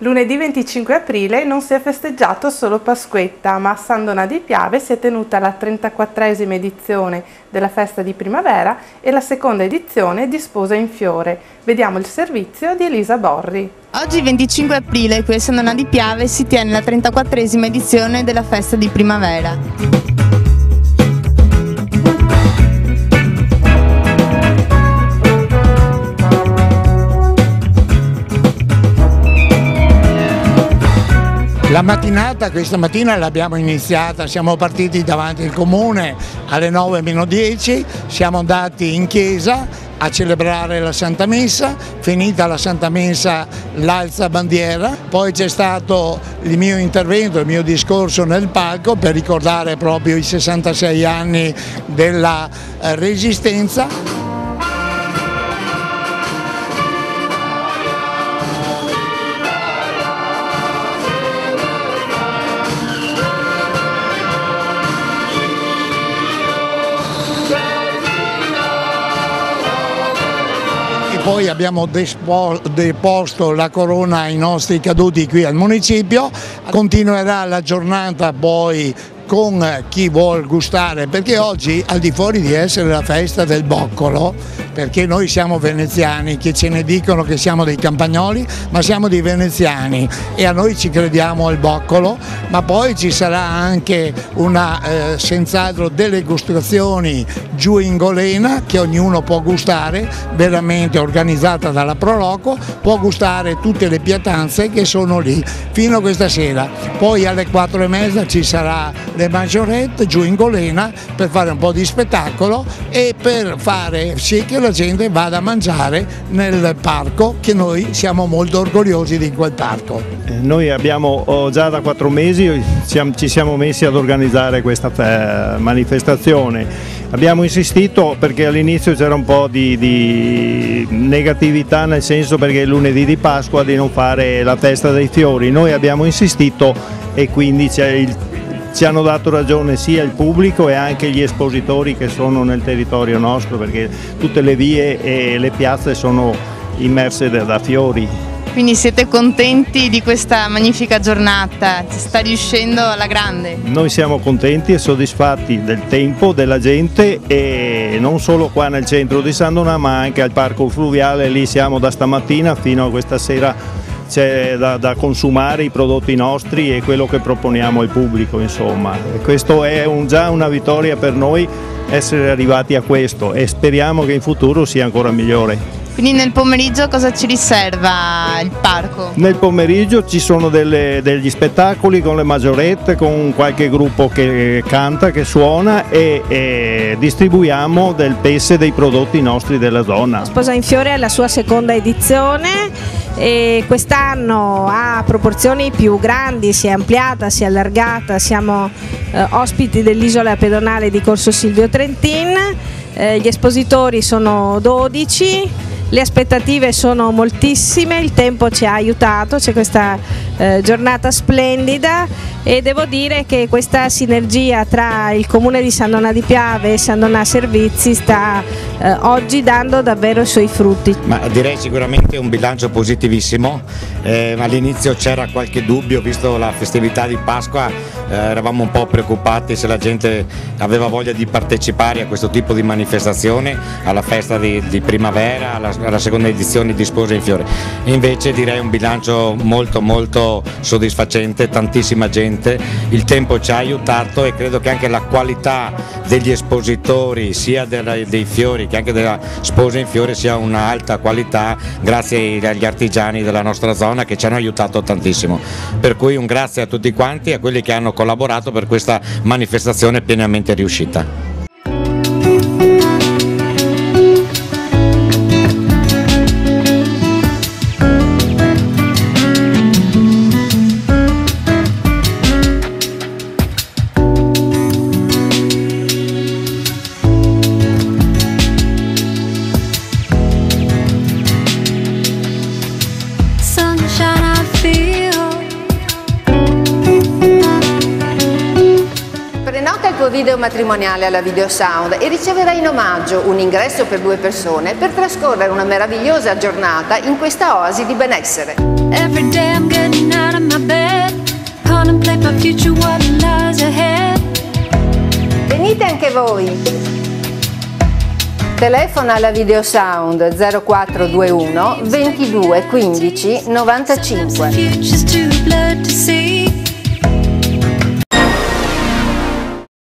Lunedì 25 aprile non si è festeggiato solo Pasquetta, ma a San Donà di Piave si è tenuta la 34esima edizione della festa di primavera e la seconda edizione di Sposa in Fiore. Vediamo il servizio di Elisa Borri. Oggi 25 aprile qui a San Donà di Piave si tiene la 34esima edizione della festa di primavera. La mattinata, questa mattina l'abbiamo iniziata, siamo partiti davanti al comune alle 9:10, siamo andati in chiesa a celebrare la Santa Messa, finita la Santa Messa l'alza bandiera, poi c'è stato il mio intervento, il mio discorso nel palco per ricordare proprio i 66 anni della Resistenza. Poi abbiamo deposto la corona ai nostri caduti qui al municipio, continuerà la giornata poi con chi vuol gustare, perché oggi, al di fuori di essere la festa del boccolo, perché noi siamo veneziani, che ce ne dicono che siamo dei campagnoli, ma siamo dei veneziani e a noi ci crediamo al boccolo, ma poi ci sarà anche senz'altro delle gustazioni giù in Golena che ognuno può gustare, veramente organizzata dalla Proloco, può gustare tutte le pietanze che sono lì fino a questa sera. Poi alle 4:30 ci sarà le maggiorette giù in Golena per fare un po' di spettacolo e per fare sì che la gente vada a mangiare nel parco, che noi siamo molto orgogliosi di quel parco. Noi abbiamo già da 4 mesi ci siamo messi ad organizzare questa manifestazione. Abbiamo insistito perché all'inizio c'era un po' di negatività, nel senso perché è lunedì di Pasqua di non fare la festa dei fiori. Noi abbiamo insistito e quindi ci hanno dato ragione sia il pubblico e anche gli espositori che sono nel territorio nostro, perché tutte le vie e le piazze sono immerse da fiori. Quindi siete contenti di questa magnifica giornata? Ci sta riuscendo alla grande? Noi siamo contenti e soddisfatti del tempo, della gente, e non solo qua nel centro di San Donà ma anche al parco fluviale. Lì siamo da stamattina fino a questa sera, c'è da consumare i prodotti nostri e quello che proponiamo al pubblico, insomma. E questo è già una vittoria per noi, essere arrivati a questo, e speriamo che in futuro sia ancora migliore. Quindi nel pomeriggio cosa ci riserva il parco? Nel pomeriggio ci sono degli spettacoli con le maggiorette, con qualche gruppo che canta, che suona, e distribuiamo del pesce, dei prodotti nostri della zona. Sposa in Fiore è la sua seconda edizione e quest'anno ha proporzioni più grandi, si è ampliata, si è allargata, siamo ospiti dell'isola pedonale di Corso Silvio Trentin, gli espositori sono 12. Le aspettative sono moltissime, il tempo ci ha aiutato, c'è questa giornata splendida e devo dire che questa sinergia tra il comune di San Donà di Piave e San Donà Servizi sta oggi dando davvero i suoi frutti. Ma direi sicuramente un bilancio positivissimo, all'inizio c'era qualche dubbio, visto la festività di Pasqua eravamo un po' preoccupati se la gente aveva voglia di partecipare a questo tipo di manifestazione, alla festa di primavera, alla seconda edizione di Sposa in Fiore. E invece direi un bilancio molto soddisfacente, tantissima gente, il tempo ci ha aiutato e credo che anche la qualità degli espositori, sia dei fiori che anche della Sposa in Fiore, sia una alta qualità grazie agli artigiani della nostra zona che ci hanno aiutato tantissimo. Per cui un grazie a tutti quanti e a quelli che hanno collaborato per questa manifestazione pienamente riuscita. Prenota il tuo video matrimoniale alla Videosound e riceverai in omaggio un ingresso per 2 persone per trascorrere una meravigliosa giornata in questa oasi di benessere. anche voi. Telefona alla Videosound 0421 22 15 95.